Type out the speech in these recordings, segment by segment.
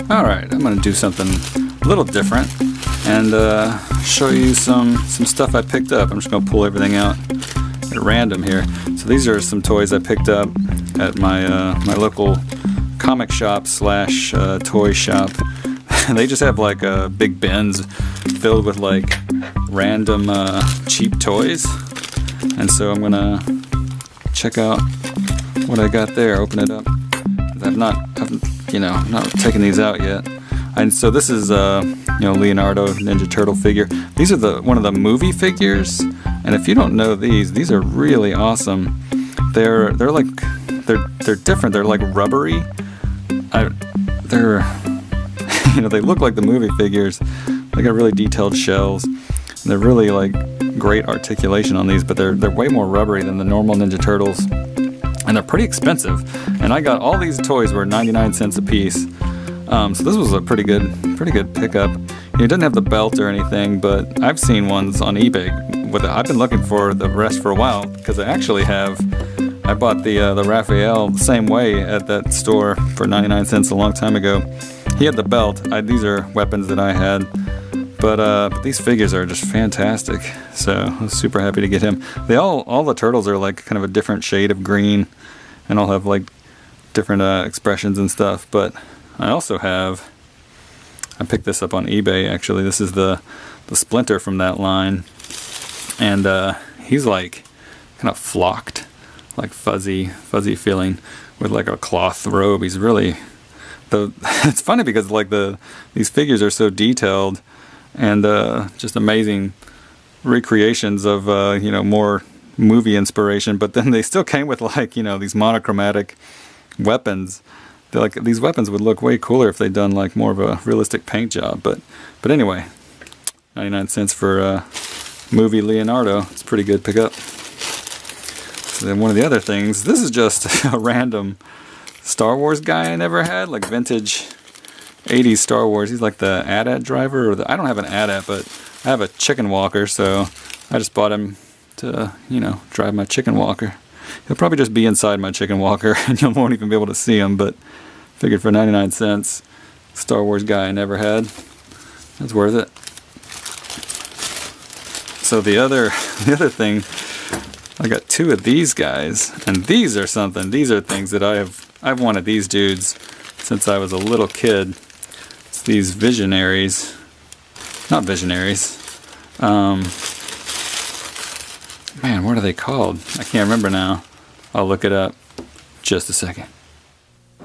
Alright, I'm gonna do something a little different and show you some stuff I picked up. I'm just gonna pull everything out at random here. So these are some toys I picked up at my local comic shop slash toy shop. They just have like big bins filled with like random cheap toys, and so I'm gonna check out what I got there. Open it up. I've not taken these out yet. And so this is Leonardo Ninja Turtle figure. These are one of the movie figures, and if you don't know these are really awesome. They're different. They're like rubbery. They look like the movie figures. They got really detailed shells. And they're really like great articulation on these, but they're way more rubbery than the normal Ninja Turtles. And they're pretty expensive. And I got all these toys were 99 cents a piece. So this was a pretty good pickup. It doesn't have the belt or anything, but I've seen ones on eBay with it. I've been looking for the rest for a while because I bought the Raphael the same way at that store for 99 cents a long time ago. He had the belt. These are weapons that I had, but these figures are just fantastic. So I was super happy to get him. All the turtles are like kind of a different shade of green, and all have like different expressions and stuff. But I also have, I picked this up on eBay actually. This is the Splinter from that line, and he's like kind of flocked, like fuzzy feeling with like a cloth robe. He's really it's funny because like these figures are so detailed and just amazing recreations of more movie inspiration, but then they still came with like these monochromatic weapons. These weapons would look way cooler if they'd done like more of a realistic paint job, but anyway, 99 cents for movie Leonardo. It's a pretty good pickup. So then one of the other things, this is just a random Star Wars guy I never had, like vintage 80s Star Wars. He's like the AT-AT driver, I don't have an AT-AT, but I have a chicken walker, so I just bought him to, drive my chicken walker. He'll probably just be inside my chicken walker and you won't even be able to see him, but figured for 99 cents, Star Wars guy I never had, that's worth it. So the other thing, I got two of these guys, and these are something. These are things that I've wanted these dudes since I was a little kid. It's these Visionaries. Not Visionaries. Man, what are they called? I can't remember now. I'll look it up. Just a second.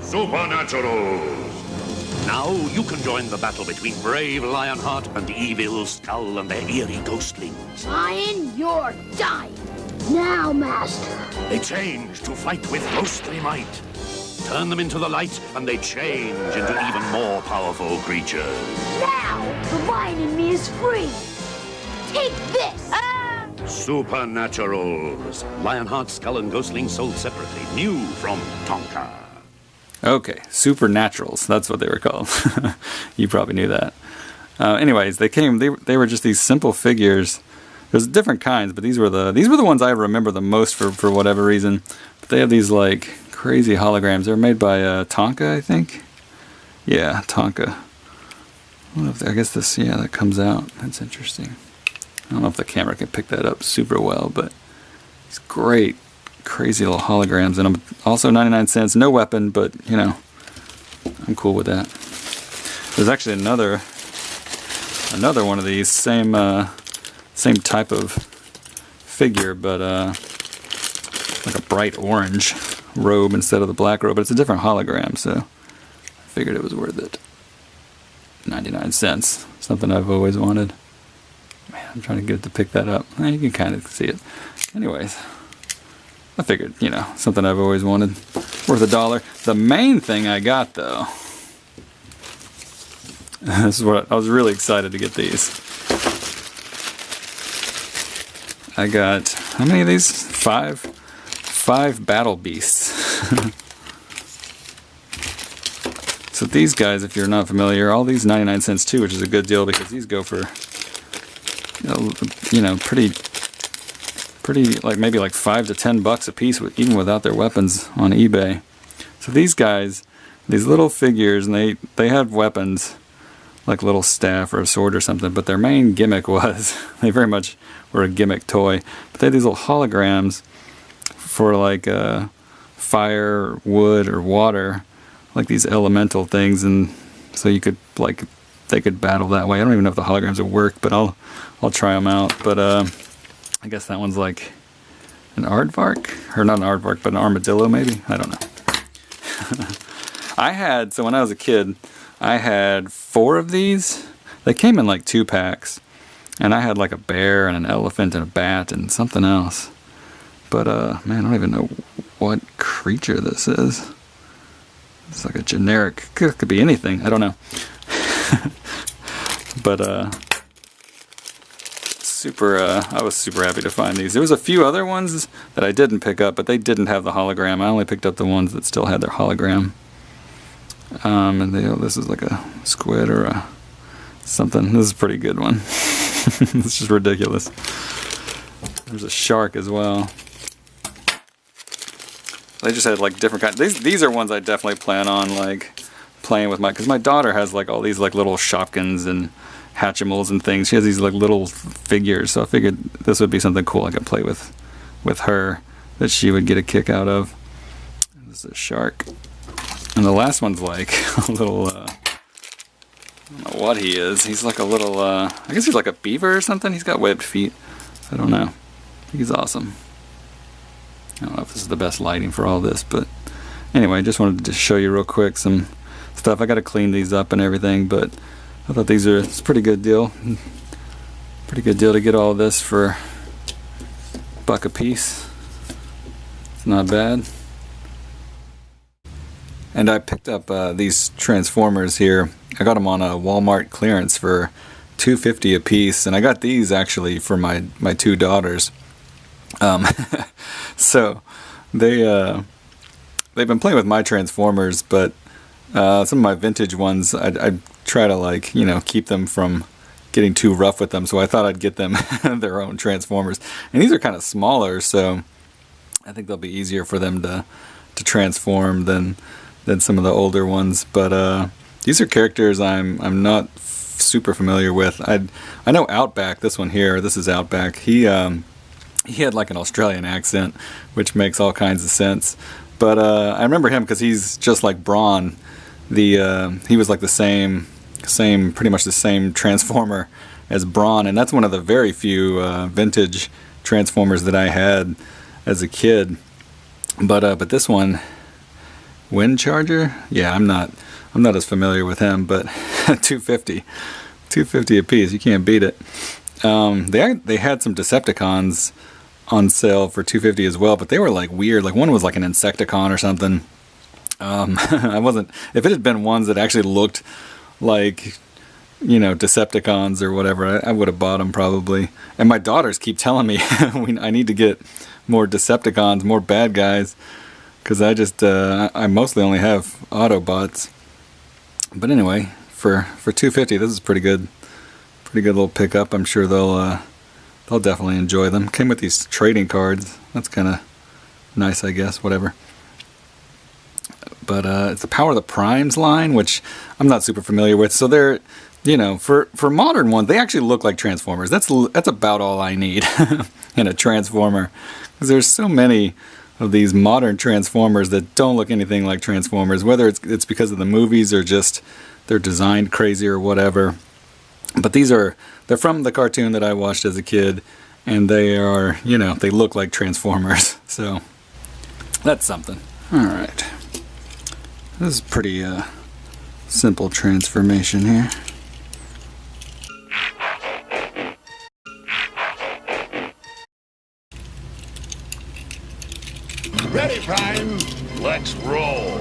Supernatural! Now you can join the battle between brave Lionheart and evil Skull and their eerie ghostlings. Lion, you're dying. Now, Master. They change to fight with ghostly might. Turn them into the light, and they change into even more powerful creatures. Now, the lion in me is free. Take this! Supernaturals. Lionheart, Skull, and Ghostling sold separately. New from Tonka. Okay, Supernaturals. That's what they were called. You probably knew that. Anyways, they were just these simple figures. There's different kinds, but these were the ones I remember the most for whatever reason. But they have these like crazy holograms. They're made by Tonka, I think. Yeah, Tonka. I guess that comes out. That's interesting. I don't know if the camera can pick that up super well, but these great, crazy little holograms, and I'm also 99 cents. No weapon, but I'm cool with that. There's actually another one of these same type of figure, but like a bright orange robe instead of the black robe, but it's a different hologram, so I figured it was worth it. 99 cents, something I've always wanted. Man, I'm trying to get it to pick that up. You can kind of see it. Anyways, I figured, something I've always wanted. Worth $1. The main thing I got, though, this is what I was really excited to get these. I got, how many of these? Five Battle Beasts. So these guys, if you're not familiar, all these 99 cents too, which is a good deal because these go for, pretty like maybe like $5 to $10 a piece, even without their weapons on eBay. So these guys, these little figures, and they have weapons, like a little staff or a sword or something, but their main gimmick was, they very much were a gimmick toy, but they had these little holograms for like fire, wood, or water, like these elemental things, and so you could, like, they could battle that way. I don't even know if the holograms would work, but I'll try them out. But I guess that one's like an aardvark, or not an aardvark, but an armadillo maybe, I don't know. So when I was a kid, I had 4 of these. They came in like 2-packs, and I had like a bear and an elephant and a bat and something else. But man, I don't even know what creature this is. It's like a generic, could be anything, I don't know. But I was super happy to find these. There was a few other ones that I didn't pick up, but they didn't have the hologram. I only picked up the ones that still had their hologram. And this is like a squid or a something. This is a pretty good one. It's just ridiculous. There's a shark as well. They just had like different kinds. These are ones I definitely plan on like playing with because my daughter has like all these like little Shopkins and Hatchimals and things. She has these like little figures, so I figured this would be something cool I could play with her that she would get a kick out of. This is a shark, and the last one's like a little. I don't know what he is. He's like a little. I guess he's like a beaver or something. He's got webbed feet. I don't know. He's awesome. I don't know if this is the best lighting for all this, but anyway, I just wanted to show you real quick some stuff. I got to clean these up and everything, but I thought it's a pretty good deal. Pretty good deal to get all this for $1 a piece. It's not bad. And I picked up these Transformers here. I got them on a Walmart clearance for $2.50 a piece, and I got these actually for my 2 daughters. So they've been playing with my Transformers, but some of my vintage ones I try to like keep them from getting too rough with them, so I thought I'd get them their own Transformers. And these are kind of smaller, so I think they'll be easier for them to transform than some of the older ones. But these are characters I'm not super familiar with. I know Outback. This one here, this is Outback. He had like an Australian accent, which makes all kinds of sense. But I remember him because he's just like Brawn. He was like the same, pretty much the same Transformer as Brawn, and that's one of the very few vintage Transformers that I had as a kid. But this one, Wind Charger, yeah, I'm not as familiar with him. But $2.50 a piece, you can't beat it. They had some Decepticons on sale for $2.50 as well, but they were like weird. Like one was like an Insecticon or something. If it had been ones that actually looked like Decepticons or whatever, I would have bought them probably. And my daughters keep telling me I need to get more Decepticons, more bad guys, because I mostly only have Autobots. But anyway, for $2.50, this is pretty good little pickup. I'm sure they'll definitely enjoy them. Came with these trading cards. That's kind of nice, I guess. Whatever. But it's the Power of the Primes line, which I'm not super familiar with. So they're, for modern ones, they actually look like Transformers. That's about all I need in a Transformer, because there's so many of these modern Transformers that don't look anything like Transformers. Whether it's because of the movies or just they're designed crazy or whatever. But they're from the cartoon that I watched as a kid, and they are, they look like Transformers. So that's something. All right. This is pretty simple transformation here. Ready, Prime? Let's roll.